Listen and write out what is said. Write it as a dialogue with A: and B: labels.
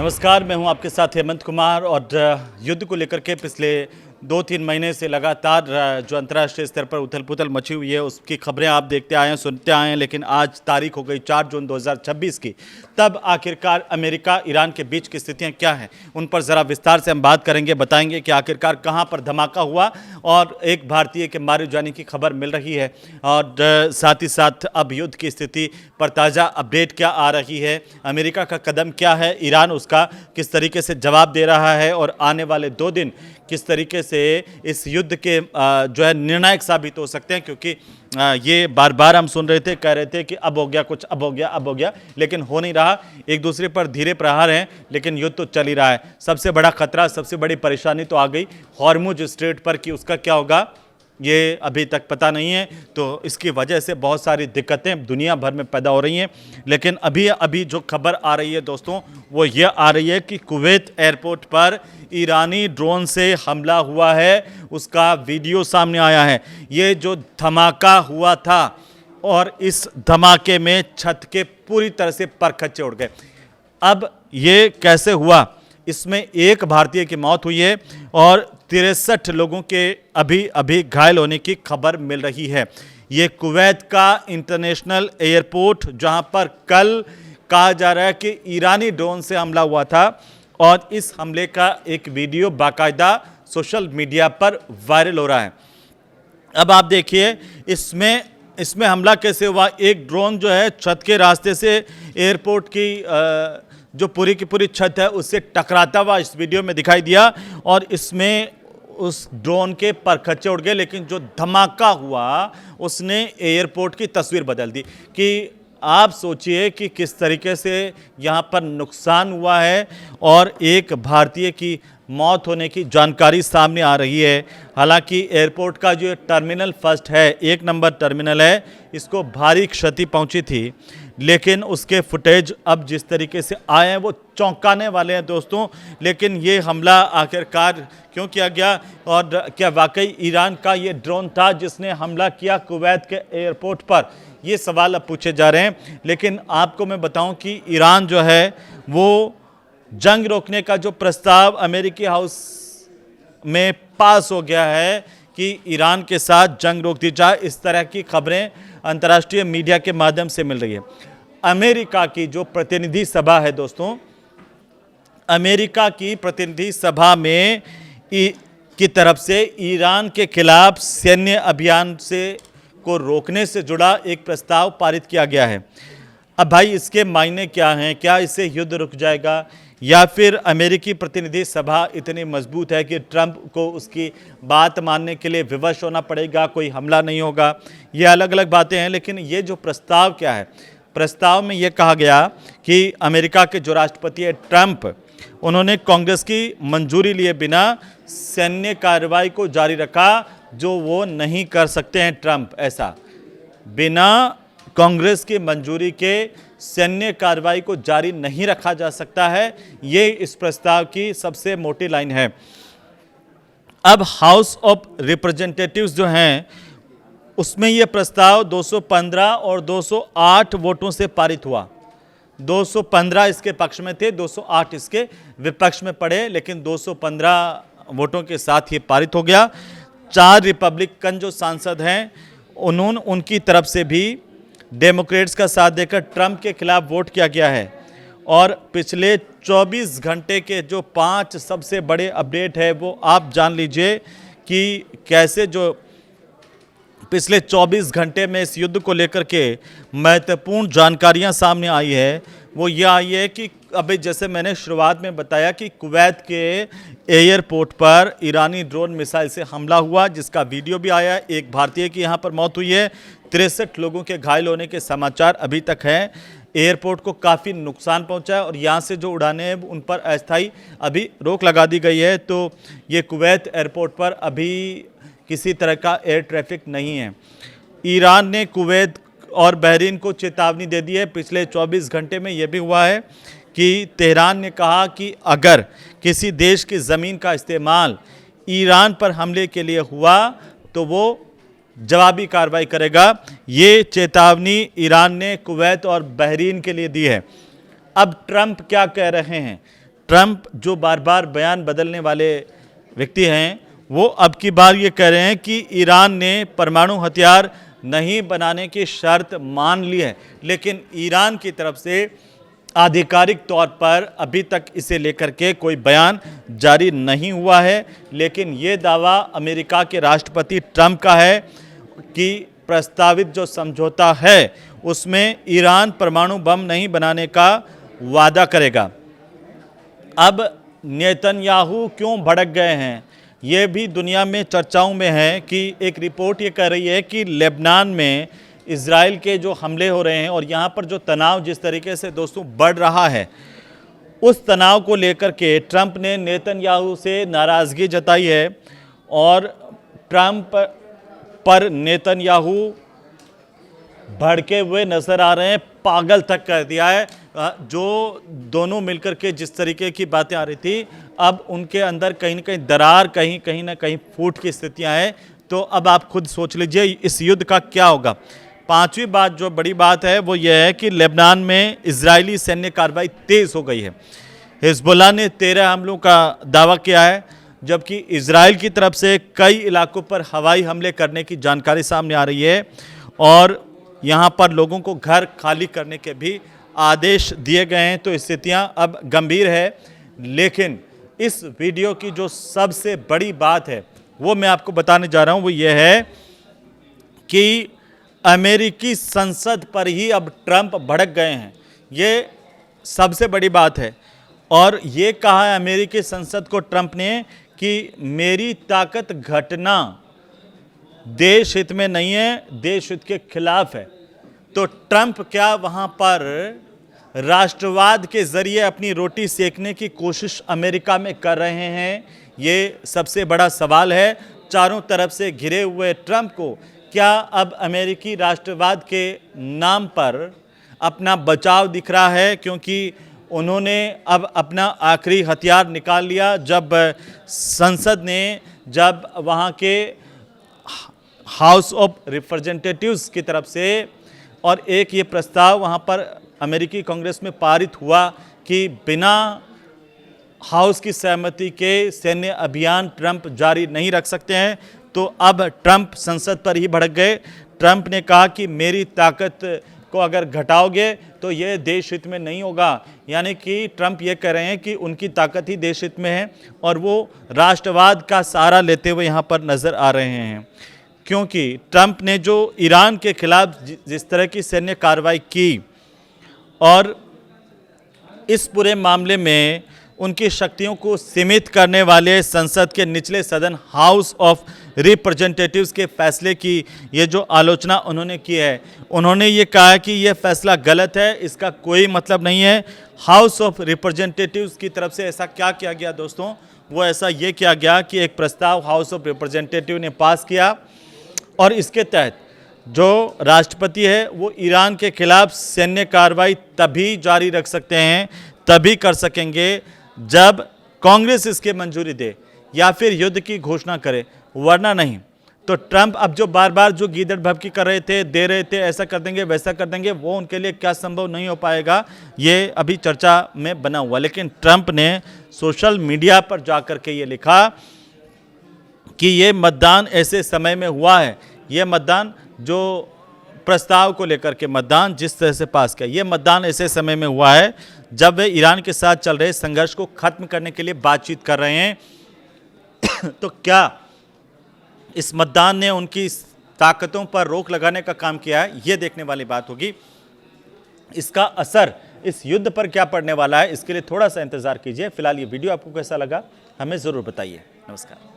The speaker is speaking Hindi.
A: नमस्कार, मैं हूं आपके साथ हेमंत कुमार और युद्ध को लेकर के पिछले 2-3 महीने से लगातार जो अंतर्राष्ट्रीय स्तर पर उथल पुथल मची हुई है उसकी खबरें आप देखते आए हैं, सुनते आए हैं। लेकिन आज तारीख हो गई 4 जून 2026 की। तब आखिरकार अमेरिका ईरान के बीच की स्थितियां क्या हैं, उन पर ज़रा विस्तार से हम बात करेंगे, बताएंगे कि आखिरकार कहां पर धमाका हुआ और एक भारतीय के मारे जाने की खबर मिल रही है। और साथ ही साथ अब युद्ध की स्थिति पर ताज़ा अपडेट क्या आ रही है, अमेरिका का कदम क्या है, ईरान उसका किस तरीके से जवाब दे रहा है और आने वाले 2 दिन किस तरीके से इस युद्ध के जो है निर्णायक साबित हो सकते हैं। क्योंकि ये बार बार हम सुन रहे थे, कह रहे थे कि अब हो गया कुछ, अब हो गया, अब हो गया, लेकिन हो नहीं रहा। एक दूसरे पर धीरे प्रहार हैं, लेकिन युद्ध तो चल ही रहा है। सबसे बड़ा खतरा, सबसे बड़ी परेशानी तो आ गई हॉर्मुज स्ट्रेट पर कि उसका क्या होगा ये अभी तक पता नहीं है। तो इसकी वजह से बहुत सारी दिक्कतें दुनिया भर में पैदा हो रही हैं। लेकिन अभी जो खबर आ रही है दोस्तों, वो ये आ रही है कि कुवैत एयरपोर्ट पर ईरानी ड्रोन से हमला हुआ है, उसका वीडियो सामने आया है। ये जो धमाका हुआ था और इस धमाके में छत के पूरी तरह से परखच्चे उड़ गए। अब ये कैसे हुआ, इसमें एक भारतीय की मौत हुई है और 63 लोगों के अभी घायल होने की खबर मिल रही है। ये कुवैत का इंटरनेशनल एयरपोर्ट, जहां पर कल कहा जा रहा है कि ईरानी ड्रोन से हमला हुआ था और इस हमले का एक वीडियो बाकायदा सोशल मीडिया पर वायरल हो रहा है। अब आप देखिए इसमें हमला कैसे हुआ। एक ड्रोन जो है छत के रास्ते से एयरपोर्ट की जो पूरी की पूरी छत है उससे टकराता हुआ इस वीडियो में दिखाई दिया और इसमें उस ड्रोन के परखच्चे उड़ गए। लेकिन जो धमाका हुआ उसने एयरपोर्ट की तस्वीर बदल दी। कि आप सोचिए कि किस तरीके से यहाँ पर नुकसान हुआ है और एक भारतीय की मौत होने की जानकारी सामने आ रही है। हालांकि एयरपोर्ट का जो टर्मिनल फर्स्ट है, 1 नंबर टर्मिनल है, इसको भारी क्षति पहुंची थी। लेकिन उसके फुटेज अब जिस तरीके से आए हैं वो चौंकाने वाले हैं दोस्तों। लेकिन ये हमला आखिरकार क्यों किया गया और क्या वाकई ईरान का ये ड्रोन था जिसने हमला किया कुवैत के एयरपोर्ट पर, ये सवाल अब पूछे जा रहे हैं। लेकिन आपको मैं बताऊं कि ईरान जो है वो जंग रोकने का जो प्रस्ताव अमेरिकी हाउस में पास हो गया है कि ईरान के साथ जंग रोक दी जाए, इस तरह की खबरें अंतर्राष्ट्रीय मीडिया के माध्यम से मिल रही है। अमेरिका की जो प्रतिनिधि सभा है दोस्तों, अमेरिका की प्रतिनिधि सभा में की तरफ से ईरान के खिलाफ सैन्य अभियान से को रोकने से जुड़ा एक प्रस्ताव पारित किया गया है। अब भाई इसके मायने क्या हैं? क्या इससे युद्ध रुक जाएगा या फिर अमेरिकी प्रतिनिधि सभा इतनी मजबूत है कि ट्रंप को उसकी बात मानने के लिए विवश होना पड़ेगा, कोई हमला नहीं होगा? ये अलग अलग बातें हैं। लेकिन ये जो प्रस्ताव क्या है, प्रस्ताव में ये कहा गया कि अमेरिका के जो राष्ट्रपति है ट्रंप, उन्होंने कांग्रेस की मंजूरी लिए बिना सैन्य कार्रवाई को जारी रखा, जो वो नहीं कर सकते हैं ट्रंप। ऐसा बिना कांग्रेस की मंजूरी के सैन्य कार्रवाई को जारी नहीं रखा जा सकता है। ये इस प्रस्ताव की सबसे मोटी लाइन है। अब हाउस ऑफ रिप्रेजेंटेटिव्स जो हैं उसमें यह प्रस्ताव 215 और 208 वोटों से पारित हुआ। 215 इसके पक्ष में थे, 208 इसके विपक्ष में पड़े, लेकिन 215 वोटों के साथ ये पारित हो गया। 4 रिपब्लिकन जो सांसद हैं उनकी तरफ से भी डेमोक्रेट्स का साथ देकर ट्रंप के खिलाफ वोट किया गया है। और पिछले 24 घंटे के जो 5 सबसे बड़े अपडेट है वो आप जान लीजिए कि कैसे जो पिछले 24 घंटे में इस युद्ध को लेकर के महत्वपूर्ण जानकारियां सामने आई है। वो ये आई है कि अभी जैसे मैंने शुरुआत में बताया कि कुवैत के एयरपोर्ट पर ईरानी ड्रोन मिसाइल से हमला हुआ, जिसका वीडियो भी आया। एक भारतीय की यहाँ पर मौत हुई है, 63 लोगों के घायल होने के समाचार अभी तक हैं। एयरपोर्ट को काफ़ी नुकसान पहुंचा है और यहाँ से जो उड़ानें हैं उन पर अस्थायी अभी रोक लगा दी गई है। तो ये कुवैत एयरपोर्ट पर अभी किसी तरह का एयर ट्रैफिक नहीं है। ईरान ने कुवैत और बहरीन को चेतावनी दे दी है। पिछले 24 घंटे में यह भी हुआ है कि तेहरान ने कहा कि अगर किसी देश की ज़मीन का इस्तेमाल ईरान पर हमले के लिए हुआ तो वो जवाबी कार्रवाई करेगा। ये चेतावनी ईरान ने कुवैत और बहरीन के लिए दी है। अब ट्रंप क्या कह रहे हैं? ट्रंप जो बार बार बयान बदलने वाले व्यक्ति हैं, वो अब की बार ये कह रहे हैं कि ईरान ने परमाणु हथियार नहीं बनाने की शर्त मान ली है, लेकिन ईरान की तरफ से आधिकारिक तौर पर अभी तक इसे लेकर के कोई बयान जारी नहीं हुआ है। लेकिन ये दावा अमेरिका के राष्ट्रपति ट्रंप का है कि प्रस्तावित जो समझौता है उसमें ईरान परमाणु बम नहीं बनाने का वादा करेगा। अब नेतन्याहू क्यों भड़क गए हैं, ये भी दुनिया में चर्चाओं में है कि एक रिपोर्ट ये कह रही है कि लेबनान में इजराइल के जो हमले हो रहे हैं और यहाँ पर जो तनाव जिस तरीके से दोस्तों बढ़ रहा है, उस तनाव को लेकर के ट्रंप ने नेतन्याहू से नाराज़गी जताई है और ट्रंप पर नेतन्याहू भड़के हुए नजर आ रहे हैं, पागल तक कर दिया है। जो दोनों मिलकर के जिस तरीके की बातें आ रही थी, अब उनके अंदर कहीं ना कहीं दरार, कहीं ना कहीं फूट की स्थितियां हैं। तो अब आप खुद सोच लीजिए इस युद्ध का क्या होगा। पांचवी बात, जो बड़ी बात है, वो ये है कि लेबनान में इजरायली सैन्य कार्रवाई तेज हो गई है। हिजबुल्लाह ने 13 हमलों का दावा किया है, जबकि इजराइल की तरफ से कई इलाकों पर हवाई हमले करने की जानकारी सामने आ रही है और यहाँ पर लोगों को घर खाली करने के भी आदेश दिए गए हैं। तो स्थितियाँ अब गंभीर है। लेकिन इस वीडियो की जो सबसे बड़ी बात है वो मैं आपको बताने जा रहा हूँ, वो ये है कि अमेरिकी संसद पर ही अब ट्रंप भड़क गए हैं। ये सबसे बड़ी बात है। और ये कहा है अमेरिकी संसद को ट्रंप ने कि मेरी ताकत घटना देश हित में नहीं है, देश हित के खिलाफ है। तो ट्रंप क्या वहाँ पर राष्ट्रवाद के जरिए अपनी रोटी सेकने की कोशिश अमेरिका में कर रहे हैं? ये सबसे बड़ा सवाल है। चारों तरफ से घिरे हुए ट्रंप को क्या अब अमेरिकी राष्ट्रवाद के नाम पर अपना बचाव दिख रहा है? क्योंकि उन्होंने अब अपना आखिरी हथियार निकाल लिया जब संसद ने, जब वहाँ के हाउस ऑफ रिप्रेजेंटेटिव्स की तरफ से और एक ये प्रस्ताव वहाँ पर अमेरिकी कांग्रेस में पारित हुआ कि बिना हाउस की सहमति के सैन्य अभियान ट्रंप जारी नहीं रख सकते हैं। तो अब ट्रंप संसद पर ही भड़क गए। ट्रंप ने कहा कि मेरी ताकत को अगर घटाओगे तो ये देश हित में नहीं होगा। यानी कि ट्रंप ये कह रहे हैं कि उनकी ताकत ही देश हित में है और वो राष्ट्रवाद का सहारा लेते हुए यहाँ पर नजर आ रहे हैं। क्योंकि ट्रंप ने जो ईरान के खिलाफ जिस तरह की सैन्य कार्रवाई की और इस पूरे मामले में उनकी शक्तियों को सीमित करने वाले संसद के निचले सदन हाउस ऑफ रिप्रेजेंटेटिव्स के फैसले की ये जो आलोचना उन्होंने की है, उन्होंने ये कहा कि ये फैसला गलत है, इसका कोई मतलब नहीं है। हाउस ऑफ रिप्रेजेंटेटिव्स की तरफ से ऐसा क्या किया गया दोस्तों, वो ऐसा ये किया गया कि एक प्रस्ताव हाउस ऑफ रिप्रेजेंटेटिव ने पास किया और इसके तहत जो राष्ट्रपति है वो ईरान के खिलाफ सैन्य कार्रवाई तभी जारी रख सकते हैं, तभी कर सकेंगे जब कांग्रेस इसके मंजूरी दे या फिर युद्ध की घोषणा करे, वरना नहीं। तो ट्रंप अब जो बार बार जो गीदड़ भभकी कर रहे थे, दे रहे थे, ऐसा कर देंगे वैसा कर देंगे, वो उनके लिए क्या संभव नहीं हो पाएगा, ये अभी चर्चा में बना हुआ। लेकिन ट्रंप ने सोशल मीडिया पर जाकर के ये लिखा कि ये मतदान ऐसे समय में हुआ है, ये मतदान जो प्रस्ताव को लेकर के मतदान जिस तरह से पास किया, ये मतदान ऐसे समय में हुआ है जब वे ईरान के साथ चल रहे संघर्ष को खत्म करने के लिए बातचीत कर रहे हैं। तो क्या इस मतदान ने उनकी ताकतों पर रोक लगाने का काम किया है, ये देखने वाली बात होगी। इसका असर इस युद्ध पर क्या पड़ने वाला है, इसके लिए थोड़ा सा इंतजार कीजिए। फिलहाल ये वीडियो आपको कैसा लगा हमें ज़रूर बताइए। नमस्कार।